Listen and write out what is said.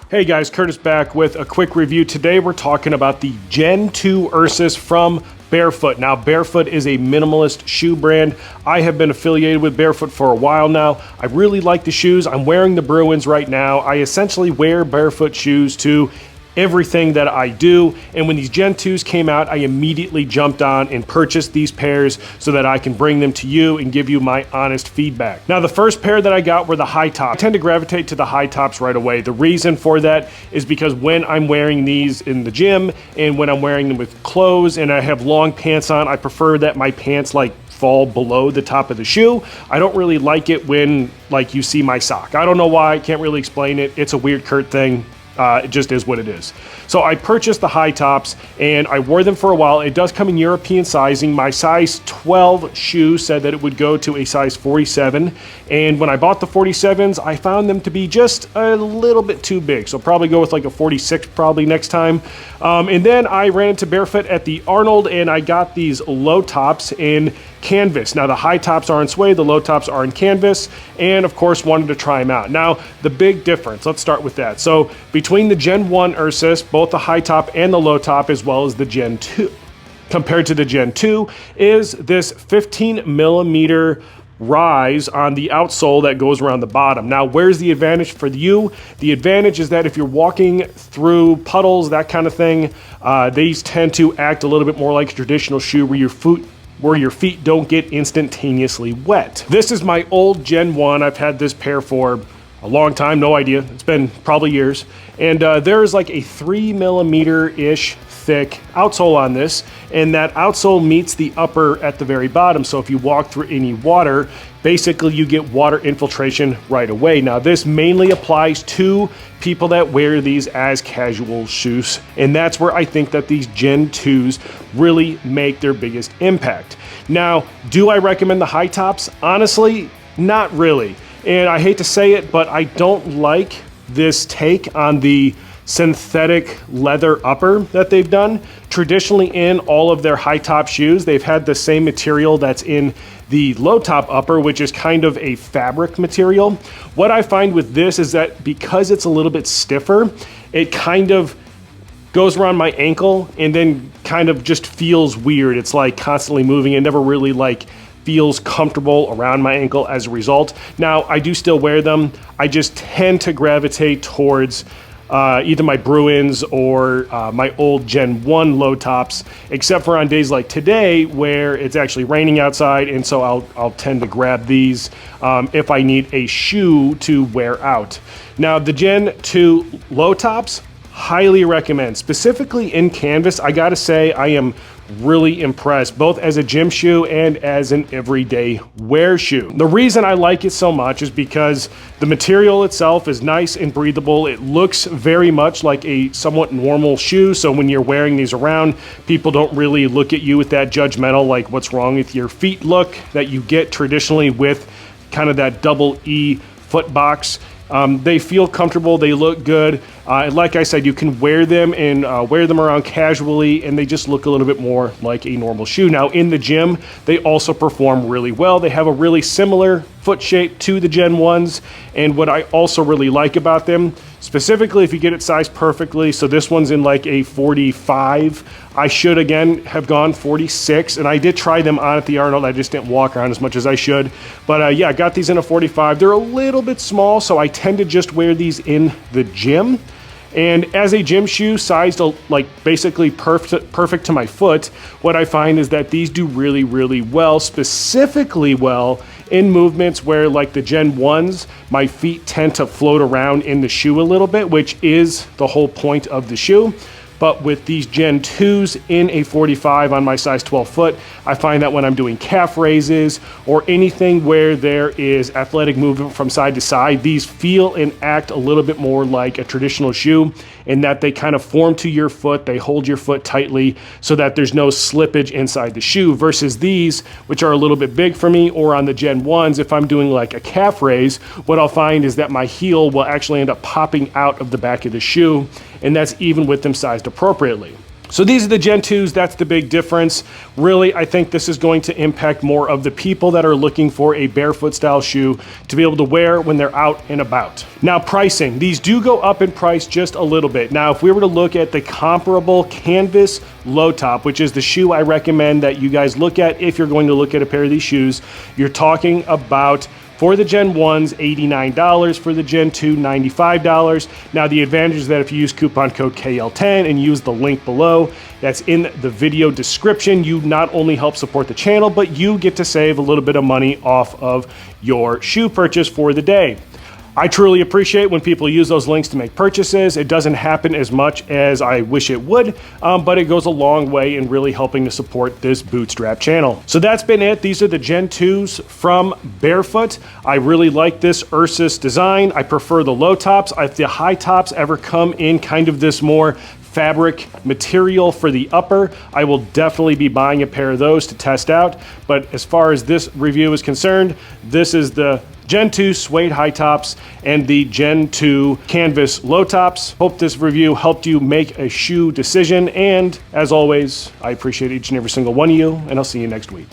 Hey guys, Curtis back with a quick review. Today we're talking about the Gen 2 Ursus from Bearfoot. Now, Bearfoot is a minimalist shoe brand. I have been affiliated with Bearfoot for a while now. I really like the shoes. I'm wearing the Bruins right now. I essentially wear Bearfoot shoes to everything that I do, and when these Gen 2s came out, I immediately jumped on and purchased these pairs so that I can bring them to you and give you my honest feedback. Now, the first pair that I got were the high tops. I tend to gravitate to the high tops right away. The reason for that is because when I'm wearing these in the gym and when I'm wearing them with clothes and I have long pants on, I prefer that my pants fall below the top of the shoe. I don't really like it when you see my sock. I don't know why, I can't really explain it. It's a weird Kurt thing. It just is what it is. So I purchased the high tops and I wore them for a while. It does come in European sizing. My size 12 shoe said that it would go to a size 47. And when I bought the 47s, I found them to be just a little bit too big. So probably go with a 46 probably next time. And then I ran into Bearfoot at the Arnold and I got these low tops in canvas. Now the high tops are in suede, the low tops are in canvas, and of course wanted to try them out. Now the big difference, let's start with that. So between the Gen 1 Ursus, both the high top and the low top, as well as the Gen 2, compared to the Gen 2, is this 15 millimeter rise on the outsole that goes around the bottom. Now, where's the advantage for you? The advantage is that if you're walking through puddles, that kind of thing, these tend to act a little bit more like a traditional shoe where your feet don't get instantaneously wet. This is my old Gen 1. I've had this pair for a long time, no idea. It's been probably years. And there is a 3 millimeter-ish thick outsole on this, and that outsole meets the upper at the very bottom. So if you walk through any water, basically you get water infiltration right away. Now this mainly applies to people that wear these as casual shoes, and that's where I think that these Gen 2s really make their biggest impact. Now, do I recommend the high tops? Honestly, not really. And I hate to say it, but I don't like this take on the synthetic leather upper that they've done. Traditionally in all of their high top shoes, they've had the same material that's in the low top upper, which is kind of a fabric material. What I find with this is that because it's a little bit stiffer, it kind of goes around my ankle and then kind of just feels weird. It's constantly moving. It never really feels comfortable around my ankle as a result. Now, I do still wear them. I just tend to gravitate towards either my Bruins or my old Gen 1 low tops, except for on days like today where it's actually raining outside, and so I'll tend to grab these if I need a shoe to wear out. Now, the Gen 2 low tops, highly recommend. Specifically in canvas, I gotta say I am really impressed, both as a gym shoe and as an everyday wear shoe. The reason I like it so much is because the material itself is nice and breathable. It looks very much like a somewhat normal shoe, so when you're wearing these around, people don't really look at you with that judgmental, what's wrong with your feet look that you get traditionally with kind of that double E foot box. They feel comfortable, they look good, and like I said, you can wear them and wear them around casually, and they just look a little bit more like a normal shoe. Now in the gym, they also perform really well. They have a really similar foot shape to the Gen 1s, and what I also really like about them, specifically if you get it sized perfectly, so this one's in a 45, I should again have gone 46, and I did try them on at the Arnold. I just didn't walk around as much as I should, but yeah, I got these in a 45. They're a little bit small, so I tend to just wear these in the gym. And as a gym shoe sized basically perfect to my foot, what I find is that these do really, really well, specifically well in movements where the Gen 1s, my feet tend to float around in the shoe a little bit, which is the whole point of the shoe. But with these Gen 2s in a 45 on my size 12 foot, I find that when I'm doing calf raises or anything where there is athletic movement from side to side, these feel and act a little bit more like a traditional shoe in that they kind of form to your foot, they hold your foot tightly so that there's no slippage inside the shoe, versus these, which are a little bit big for me, or on the Gen 1s, if I'm doing a calf raise, what I'll find is that my heel will actually end up popping out of the back of the shoe, and that's even with them sized appropriately. So these are the Gen 2s, that's the big difference. Really, I think this is going to impact more of the people that are looking for a barefoot style shoe to be able to wear when they're out and about. Now pricing, these do go up in price just a little bit. Now if we were to look at the comparable canvas low top, which is the shoe I recommend that you guys look at if you're going to look at a pair of these shoes, you're talking about, for the Gen 1s, $89. For the Gen 2, $95. Now the advantage is that if you use coupon code KL10 and use the link below, that's in the video description, you not only help support the channel, but you get to save a little bit of money off of your shoe purchase for the day. I truly appreciate when people use those links to make purchases. It doesn't happen as much as I wish it would, but it goes a long way in really helping to support this bootstrap channel. So that's been it. These are the Gen 2s from Bearfoot. I really like this Ursus design. I prefer the low tops. If the high tops ever come in kind of this more fabric material for the upper, I will definitely be buying a pair of those to test out. But as far as this review is concerned, this is the Gen 2 suede high tops and the Gen 2 canvas low tops. Hope this review helped you make a shoe decision. And as always, I appreciate each and every single one of you, and I'll see you next week.